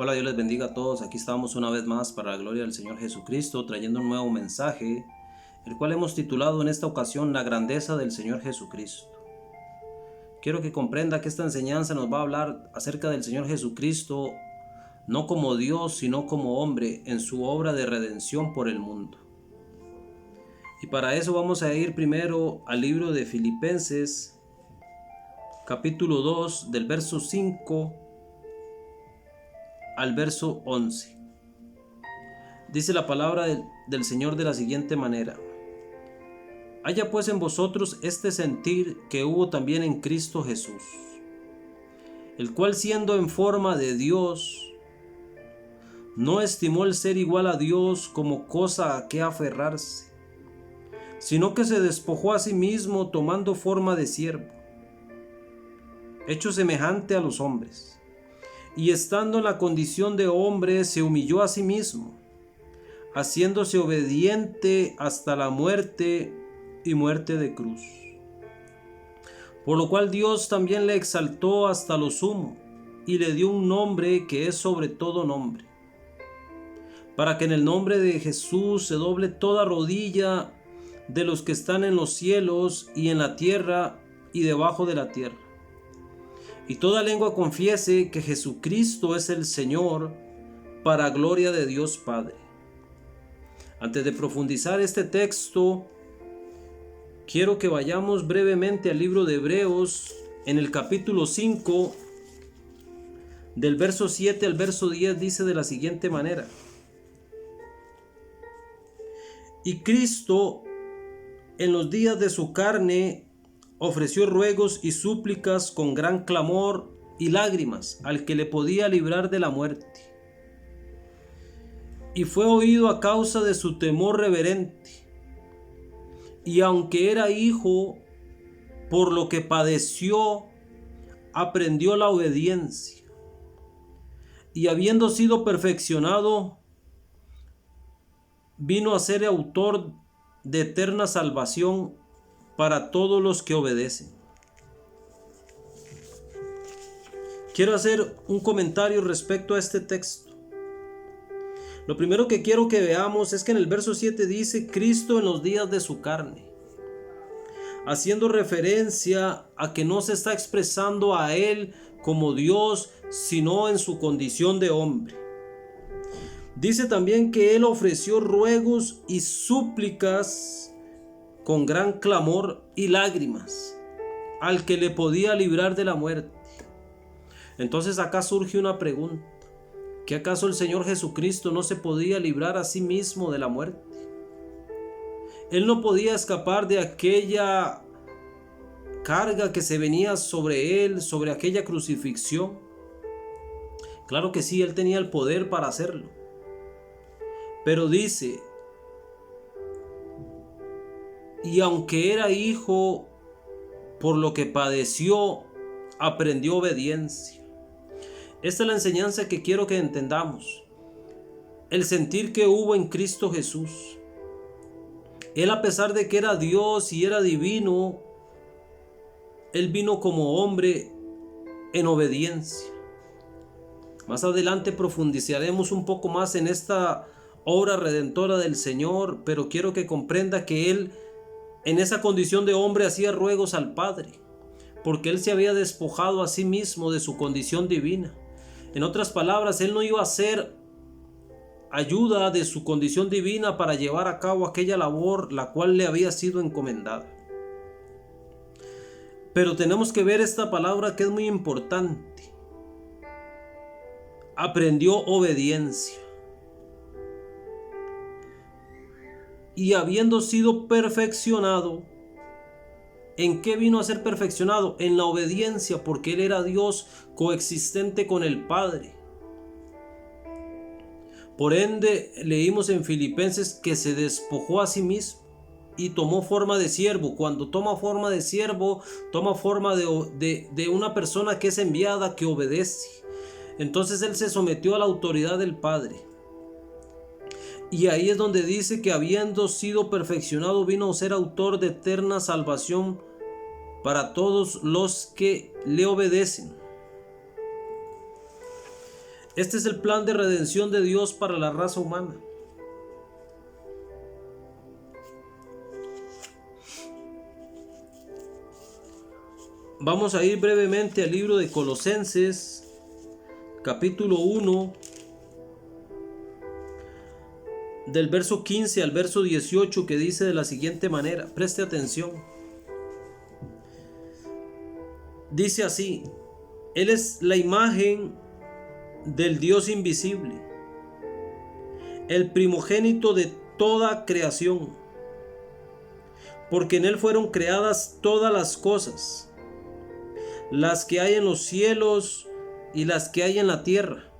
Hola, Dios les bendiga a todos. Aquí estamos una vez más para la gloria del Señor Jesucristo, trayendo un nuevo mensaje, el cual hemos titulado en esta ocasión La grandeza del Señor Jesucristo. Quiero que comprenda que esta enseñanza nos va a hablar acerca del Señor Jesucristo, no como Dios, sino como hombre en su obra de redención por el mundo. Y para eso vamos a ir primero al libro de Filipenses, capítulo 2, del verso 5 al verso 11. Dice la palabra del Señor de la siguiente manera: haya pues en vosotros este sentir que hubo también en Cristo Jesús, el cual siendo en forma de Dios, no estimó el ser igual a Dios como cosa a que aferrarse, sino que se despojó a sí mismo, tomando forma de siervo, hecho semejante a los hombres, y estando en la condición de hombre, se humilló a sí mismo, haciéndose obediente hasta la muerte y muerte de cruz. Por lo cual Dios también le exaltó hasta lo sumo, y le dio un nombre que es sobre todo nombre, para que en el nombre de Jesús se doble toda rodilla de los que están en los cielos y en la tierra y debajo de la tierra, y toda lengua confiese que Jesucristo es el Señor, para gloria de Dios Padre. Antes de profundizar este texto, quiero que vayamos brevemente al libro de Hebreos, en el capítulo 5, del verso 7 al verso 10, dice de la siguiente manera: y Cristo, en los días de su carne, ofreció ruegos y súplicas con gran clamor y lágrimas al que le podía librar de la muerte. Y fue oído a causa de su temor reverente. Y aunque era hijo, por lo que padeció, aprendió la obediencia. Y habiendo sido perfeccionado, vino a ser autor de eterna salvación para todos los que obedecen. Quiero hacer un comentario respecto a este texto. Lo primero que quiero que veamos es que en el verso 7 dice Cristo en los días de su carne, haciendo referencia a que no se está expresando a Él como Dios, sino en su condición de hombre. Dice también que Él ofreció ruegos y súplicas con gran clamor y lágrimas al que le podía librar de la muerte. Entonces acá surge una pregunta: ¿que acaso el Señor Jesucristo no se podía librar a sí mismo de la muerte? Él no podía escapar de aquella carga que se venía sobre él, sobre aquella crucifixión. Claro que sí, él tenía el poder para hacerlo, pero dice: y aunque era hijo, por lo que padeció, aprendió obediencia. Esta es la enseñanza que quiero que entendamos. El sentir que hubo en Cristo Jesús. Él, a pesar de que era Dios y era divino, Él vino como hombre en obediencia. Más adelante profundizaremos un poco más en esta obra redentora del Señor, pero quiero que comprenda que Él, en esa condición de hombre, hacía ruegos al Padre, porque Él se había despojado a sí mismo de su condición divina. En otras palabras, Él no iba a hacer ayuda de su condición divina para llevar a cabo aquella labor la cual le había sido encomendada. Pero tenemos que ver esta palabra que es muy importante. Aprendió obediencia. Y habiendo sido perfeccionado, ¿en qué vino a ser perfeccionado? En la obediencia, porque Él era Dios coexistente con el Padre. Por ende, leímos en Filipenses que se despojó a sí mismo y tomó forma de siervo. Cuando toma forma de siervo, toma forma de una persona que es enviada, que obedece. Entonces Él se sometió a la autoridad del Padre. Y ahí es donde dice que habiendo sido perfeccionado, vino a ser autor de eterna salvación para todos los que le obedecen. Este es el plan de redención de Dios para la raza humana. Vamos a ir brevemente al libro de Colosenses, capítulo 1, del verso 15 al verso 18, que dice de la siguiente manera, preste atención. Dice así: Él es la imagen del Dios invisible, el primogénito de toda creación, porque en Él fueron creadas todas las cosas, las que hay en los cielos y las que hay en la tierra.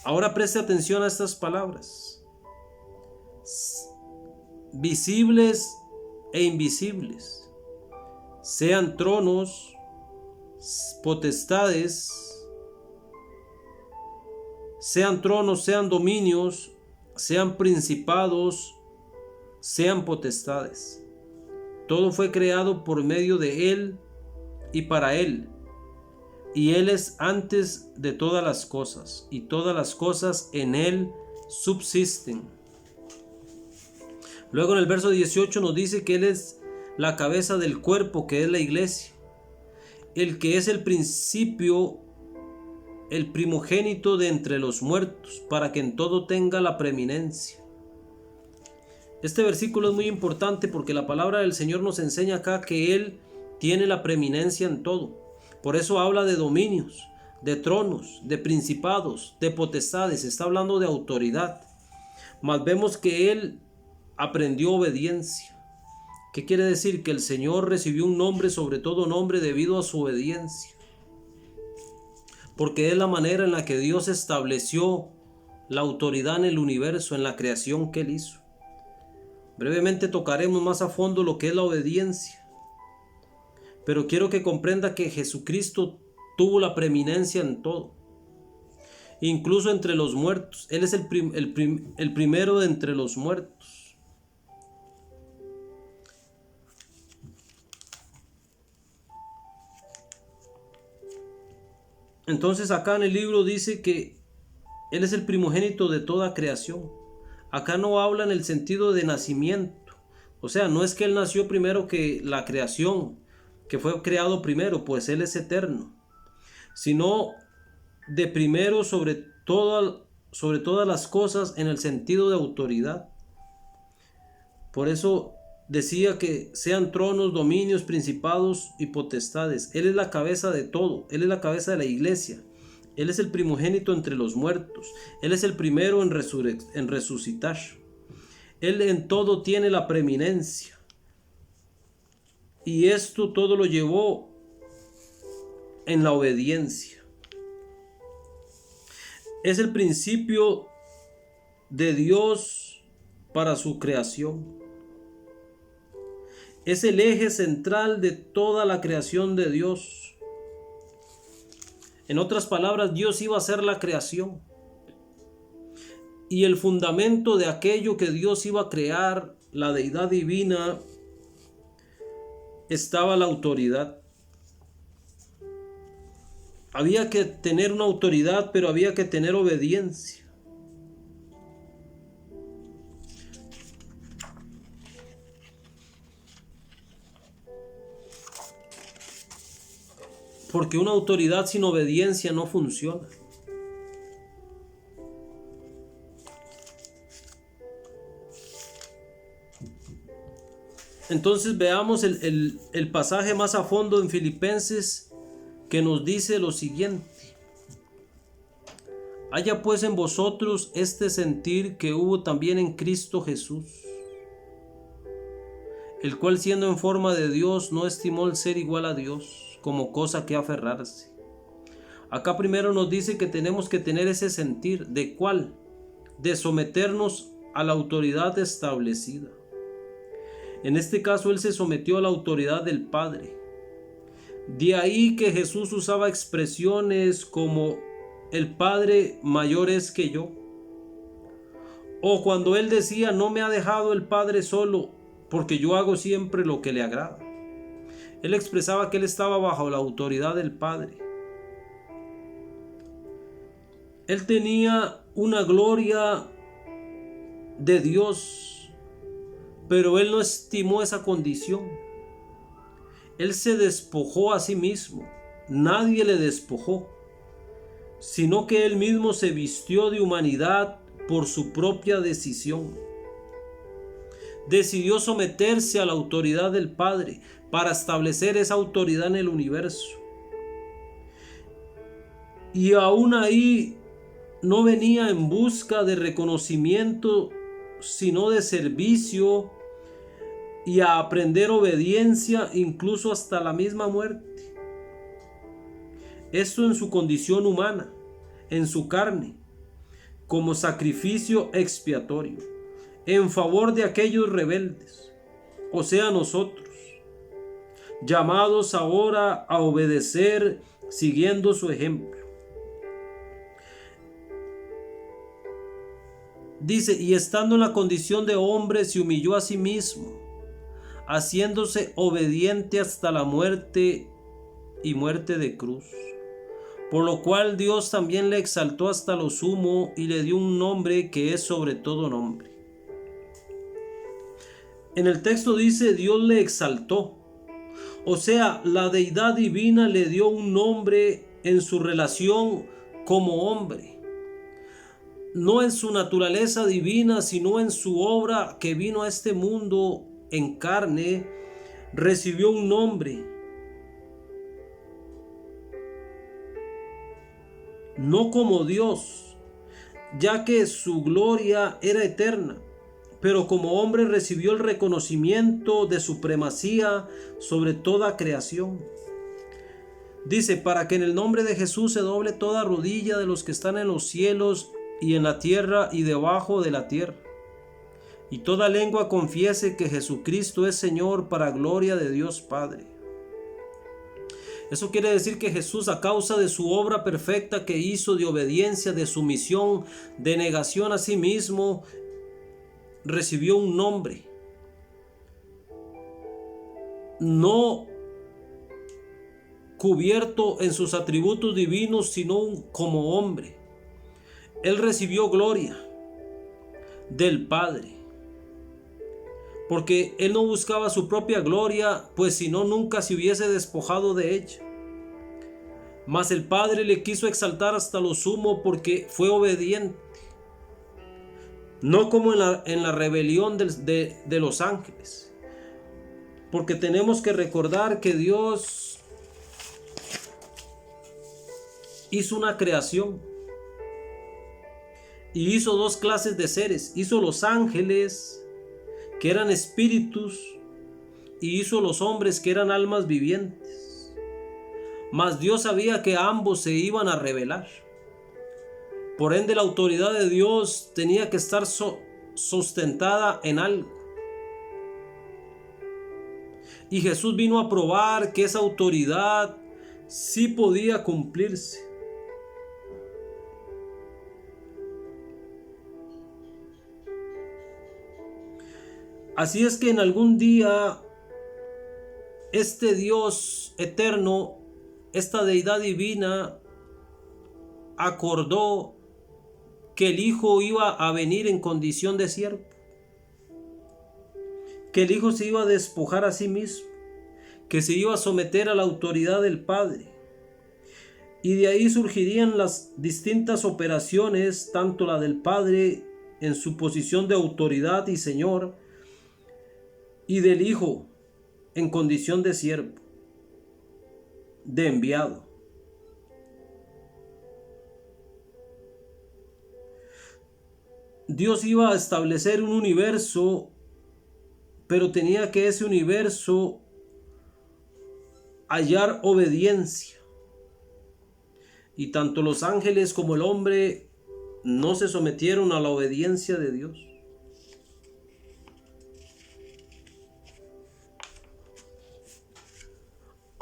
Ahora preste atención a estas palabras: visibles e invisibles, sean tronos, potestades, sean dominios, sean principados, sean potestades. Todo fue creado por medio de Él y para Él. Y Él es antes de todas las cosas, y todas las cosas en Él subsisten. Luego en el verso 18 nos dice que Él es la cabeza del cuerpo, que es la iglesia, el que es el principio, el primogénito de entre los muertos, para que en todo tenga la preeminencia. Este versículo es muy importante porque la palabra del Señor nos enseña acá que Él tiene la preeminencia en todo. Por eso habla de dominios, de tronos, de principados, de potestades. Está hablando de autoridad. Mas vemos que Él aprendió obediencia. ¿Qué quiere decir? Que el Señor recibió un nombre sobre todo nombre debido a su obediencia. Porque es la manera en la que Dios estableció la autoridad en el universo, en la creación que Él hizo. Brevemente tocaremos más a fondo lo que es la obediencia. Pero quiero que comprenda que Jesucristo tuvo la preeminencia en todo. Incluso entre los muertos. Él es el primero de entre los muertos. Entonces acá en el libro dice que Él es el primogénito de toda creación. Acá no habla en el sentido de nacimiento. O sea, no es que Él nació primero que la creación, que fue creado primero, pues Él es eterno, sino de primero sobre todas las cosas en el sentido de autoridad. Por eso decía que sean tronos, dominios, principados y potestades. Él es la cabeza de todo, Él es la cabeza de la iglesia. Él es el primogénito entre los muertos. Él es el primero en resucitar. Él en todo tiene la preeminencia. Y esto todo lo llevó en la obediencia. Es el principio de Dios para su creación. Es el eje central de toda la creación de Dios. En otras palabras, Dios iba a hacer la creación. Y el fundamento de aquello que Dios iba a crear, la deidad divina, estaba la autoridad. Había que tener una autoridad, pero había que tener obediencia. Porque una autoridad sin obediencia no funciona. Entonces veamos el pasaje más a fondo en Filipenses, que nos dice lo siguiente: haya pues en vosotros este sentir que hubo también en Cristo Jesús, el cual siendo en forma de Dios no estimó el ser igual a Dios como cosa que aferrarse. Acá primero nos dice que tenemos que tener ese sentir. ¿De cuál? De someternos a la autoridad establecida. En este caso Él se sometió a la autoridad del Padre. De ahí que Jesús usaba expresiones como el Padre mayor es que yo. O cuando Él decía: no me ha dejado el Padre solo, porque yo hago siempre lo que le agrada. Él expresaba que Él estaba bajo la autoridad del Padre. Él tenía una gloria de Dios, pero él no estimó esa condición. Él se despojó a sí mismo. Nadie le despojó, sino que él mismo se vistió de humanidad por su propia decisión. Decidió someterse a la autoridad del Padre para establecer esa autoridad en el universo. Y aún ahí no venía en busca de reconocimiento, sino de servicio y a aprender obediencia, incluso hasta la misma muerte. Esto en su condición humana, en su carne, como sacrificio expiatorio, en favor de aquellos rebeldes, o sea nosotros, llamados ahora a obedecer siguiendo su ejemplo. Dice, y estando en la condición de hombre se humilló a sí mismo, haciéndose obediente hasta la muerte y muerte de cruz. Por lo cual Dios también le exaltó hasta lo sumo y le dio un nombre que es sobre todo nombre. En el texto dice Dios le exaltó. O sea, la deidad divina le dio un nombre en su relación como hombre. No en su naturaleza divina, sino en su obra que vino a este mundo en carne, recibió un nombre. No como Dios, ya que su gloria era eterna, pero como hombre recibió el reconocimiento de supremacía sobre toda creación. Dice, para que en el nombre de Jesús se doble toda rodilla de los que están en los cielos y en la tierra y debajo de la tierra, y toda lengua confiese que Jesucristo es Señor, para gloria de Dios Padre. Eso quiere decir que Jesús, a causa de su obra perfecta que hizo de obediencia, de sumisión, de negación a sí mismo, recibió un nombre. No cubierto en sus atributos divinos, sino como hombre. Él recibió gloria del Padre, porque él no buscaba su propia gloria, pues si no, nunca se hubiese despojado de ella. Mas el Padre le quiso exaltar hasta lo sumo porque fue obediente, no como en la rebelión de los ángeles, porque tenemos que recordar que Dios hizo una creación y hizo dos clases de seres. Hizo los ángeles, que eran espíritus, y hizo los hombres, que eran almas vivientes. Mas Dios sabía que ambos se iban a rebelar. Por ende, la autoridad de Dios tenía que estar sustentada en algo. Y Jesús vino a probar que esa autoridad sí podía cumplirse. Así es que en algún día este Dios eterno, esta deidad divina, acordó que el Hijo iba a venir en condición de siervo, que el Hijo se iba a despojar a sí mismo, que se iba a someter a la autoridad del Padre. Y de ahí surgirían las distintas operaciones, tanto la del Padre en su posición de autoridad y Señor, y del Hijo en condición de siervo, de enviado. Dios iba a establecer un universo, pero tenía que ese universo hallar obediencia. Y tanto los ángeles como el hombre no se sometieron a la obediencia de Dios.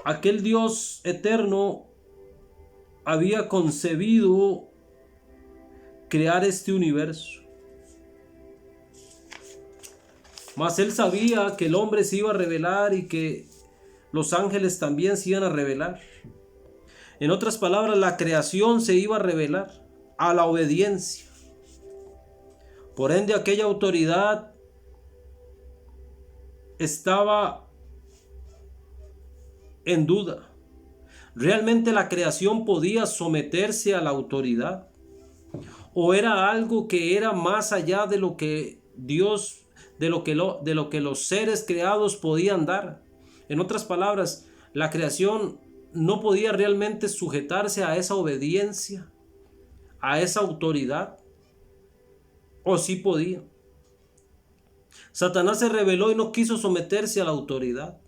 Aquel Dios eterno había concebido crear este universo. Mas él sabía que el hombre se iba a rebelar y que los ángeles también se iban a rebelar. En otras palabras, la creación se iba a rebelar. a la obediencia. Por ende, aquella autoridad estaba en duda. ¿Realmente la creación podía someterse a la autoridad? ¿O era algo que era más allá de lo que Dios, de lo que los seres creados podían dar? En otras palabras, la creación no podía realmente sujetarse a esa obediencia, a esa autoridad, ¿o sí podía? Satanás se rebeló y no quiso someterse a la autoridad.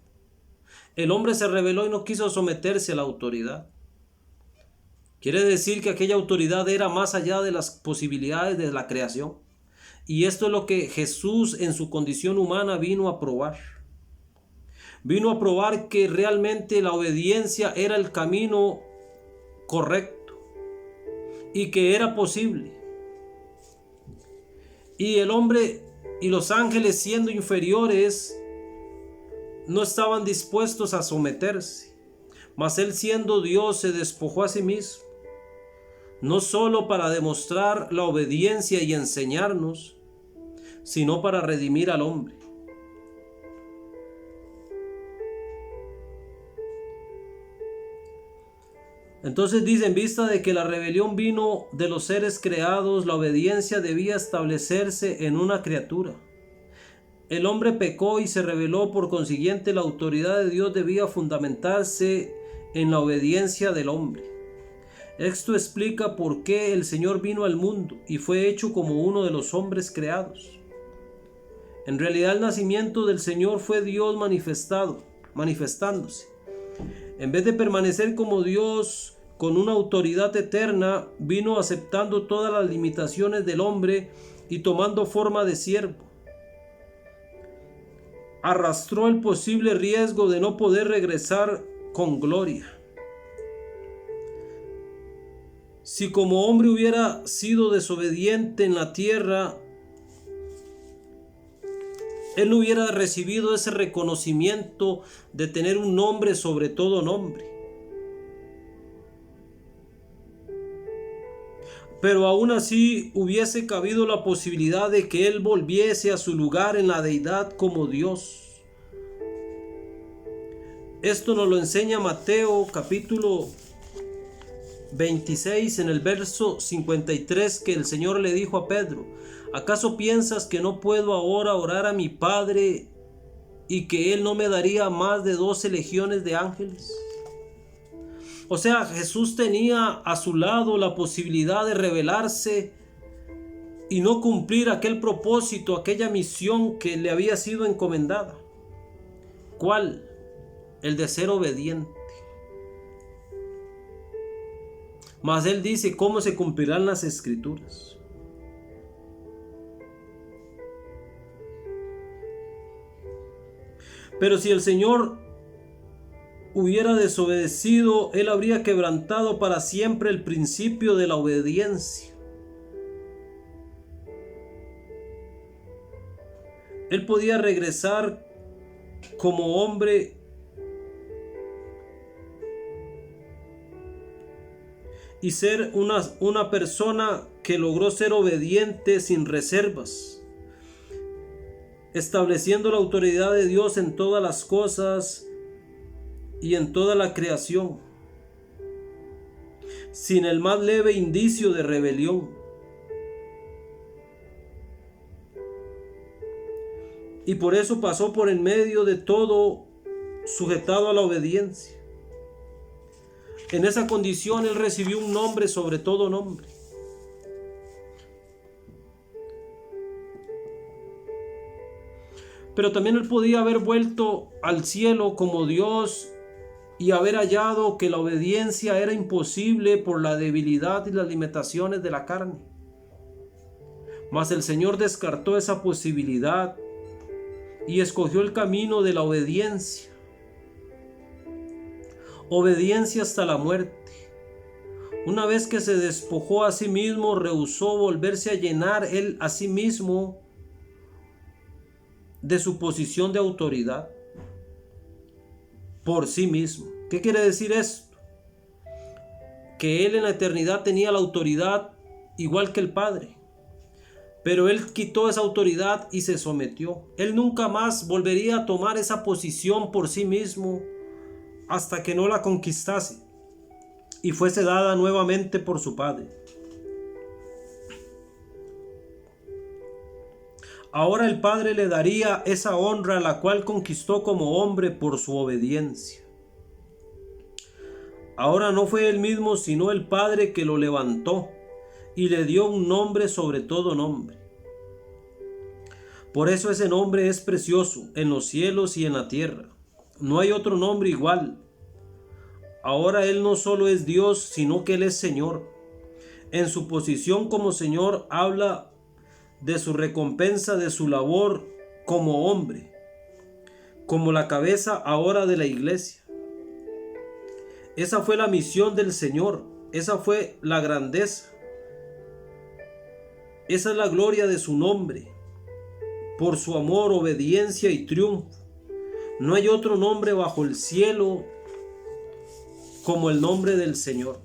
El hombre se rebeló y no quiso someterse a la autoridad. Quiere decir que aquella autoridad era más allá de las posibilidades de la creación. Y esto es lo que Jesús en su condición humana vino a probar. Vino a probar que realmente la obediencia era el camino correcto y que era posible. Y el hombre y los ángeles, siendo inferiores, no estaban dispuestos a someterse. Mas él, siendo Dios, se despojó a sí mismo, no solo para demostrar la obediencia y enseñarnos, sino para redimir al hombre. Entonces dice, en vista de que la rebelión vino de los seres creados, la obediencia debía establecerse en una criatura. El hombre pecó y se rebeló, por consiguiente la autoridad de Dios debía fundamentarse en la obediencia del hombre. Esto explica por qué el Señor vino al mundo y fue hecho como uno de los hombres creados. En realidad el nacimiento del Señor fue Dios manifestándose. En vez de permanecer como Dios con una autoridad eterna, vino aceptando todas las limitaciones del hombre y tomando forma de siervo. Arrastró el posible riesgo de no poder regresar con gloria. Si como hombre hubiera sido desobediente en la tierra, él no hubiera recibido ese reconocimiento de tener un nombre sobre todo nombre. Pero aún así hubiese cabido la posibilidad de que él volviese a su lugar en la deidad como Dios. Esto nos lo enseña Mateo capítulo 26 en el verso 53, que el Señor le dijo a Pedro: ¿acaso piensas que no puedo ahora orar a mi Padre y que Él no me daría más de 12 legiones de ángeles? O sea, Jesús tenía a su lado la posibilidad de rebelarse y no cumplir aquel propósito, aquella misión que le había sido encomendada. ¿Cuál? El de ser obediente. Mas Él dice cómo se cumplirán las Escrituras. Pero si el Señor hubiera desobedecido, Él habría quebrantado para siempre el principio de la obediencia. Él podía regresar como hombre y ser una persona que logró ser obediente sin reservas, estableciendo la autoridad de Dios en todas las cosas y en toda la creación, sin el más leve indicio de rebelión. Y por eso pasó por en medio de todo, sujetado a la obediencia. En esa condición Él recibió un nombre sobre todo nombre. Pero también Él podía haber vuelto al cielo como Dios y haber hallado que la obediencia era imposible por la debilidad y las limitaciones de la carne. Mas el Señor descartó esa posibilidad y escogió el camino de la obediencia. Obediencia hasta la muerte. Una vez que se despojó a sí mismo, rehusó volverse a llenar él a sí mismo de su posición de autoridad por sí mismo. ¿Qué quiere decir esto? Que él en la eternidad tenía la autoridad igual que el Padre. Pero él quitó esa autoridad y se sometió. Él nunca más volvería a tomar esa posición por sí mismo hasta que no la conquistase y fuese dada nuevamente por su Padre. Ahora el Padre le daría esa honra la cual conquistó como hombre por su obediencia. Ahora no fue él mismo sino el Padre que lo levantó y le dio un nombre sobre todo nombre. Por eso ese nombre es precioso en los cielos y en la tierra. No hay otro nombre igual. Ahora Él no solo es Dios, sino que Él es Señor. En su posición como Señor habla de su recompensa de su labor como hombre, como la cabeza ahora de la iglesia. Esa fue la misión del Señor, esa fue la grandeza, esa es la gloria de su nombre, por su amor, obediencia y triunfo. No hay otro nombre bajo el cielo como el nombre del Señor.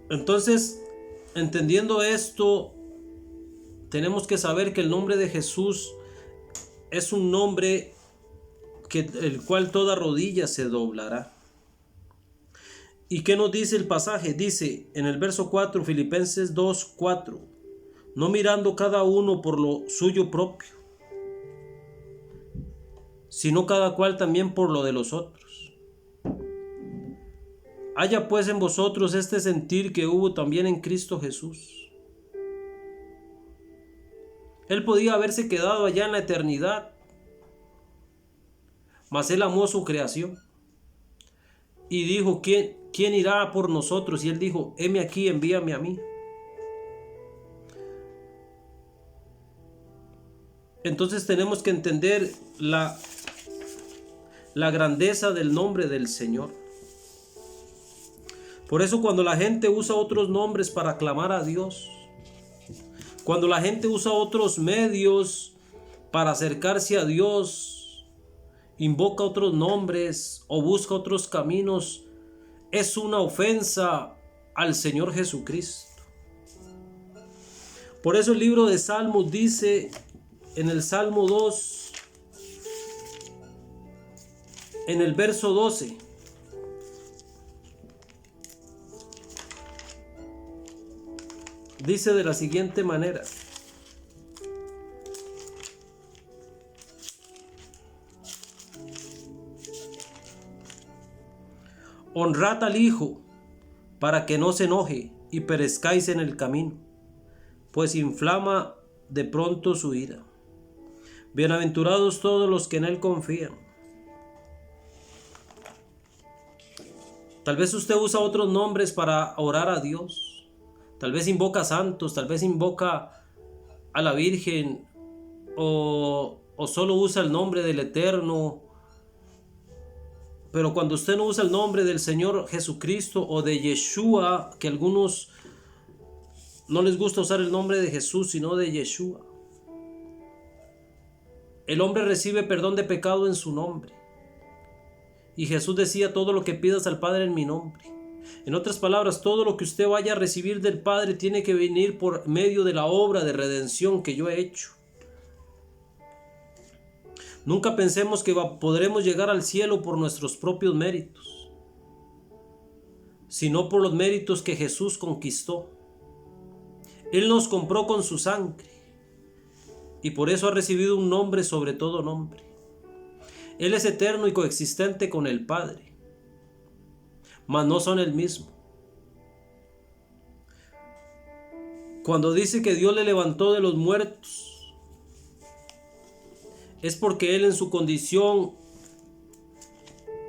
Entonces, entendiendo esto, tenemos que saber que el nombre de Jesús es un nombre el cual toda rodilla se doblará. ¿Y qué nos dice el pasaje? Dice en el verso 4, Filipenses 2:4, no mirando cada uno por lo suyo propio, sino cada cual también por lo de los otros. Haya pues en vosotros este sentir que hubo también en Cristo Jesús. Él podía haberse quedado allá en la eternidad, mas Él amó su creación y dijo, ¿quién irá por nosotros? Y Él dijo, heme aquí, envíame a mí. Entonces tenemos que entender la grandeza del nombre del Señor. Por eso cuando la gente usa otros nombres para clamar a Dios, cuando la gente usa otros medios para acercarse a Dios, invoca otros nombres o busca otros caminos, es una ofensa al Señor Jesucristo. Por eso el libro de Salmos dice en el Salmo 2, en el verso 12, dice de la siguiente manera: honrad al Hijo para que no se enoje y perezcáis en el camino, pues inflama de pronto su ira. Bienaventurados todos los que en Él confían. Tal vez usted usa otros nombres para orar a Dios. Tal vez invoca santos, tal vez invoca a la Virgen o solo usa el nombre del Eterno. Pero cuando usted no usa el nombre del Señor Jesucristo o de Yeshua, que a algunos no les gusta usar el nombre de Jesús, sino de Yeshua, el hombre recibe perdón de pecado en su nombre. Y Jesús decía, todo lo que pidas al Padre en mi nombre. En otras palabras, todo lo que usted vaya a recibir del Padre tiene que venir por medio de la obra de redención que yo he hecho. Nunca pensemos que podremos llegar al cielo por nuestros propios méritos, sino por los méritos que Jesús conquistó. Él nos compró con su sangre y por eso ha recibido un nombre sobre todo nombre. Él es eterno y coexistente con el Padre, mas no son el mismo. Cuando dice que Dios le levantó de los muertos, es porque Él en su condición,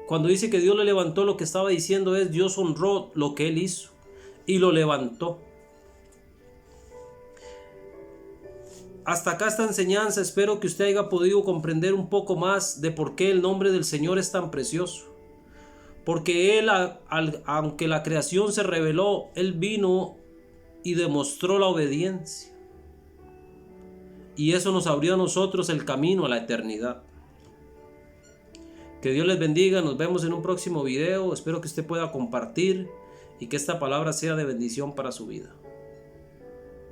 cuando dice que Dios le levantó, lo que estaba diciendo es Dios honró lo que Él hizo y lo levantó. Hasta acá esta enseñanza, espero que usted haya podido comprender un poco más de por qué el nombre del Señor es tan precioso. Porque Él, aunque la creación se rebeló, Él vino y demostró la obediencia. y eso nos abrió a nosotros el camino a la eternidad. Que Dios les bendiga, nos vemos en un próximo video, espero que usted pueda compartir y que esta palabra sea de bendición para su vida.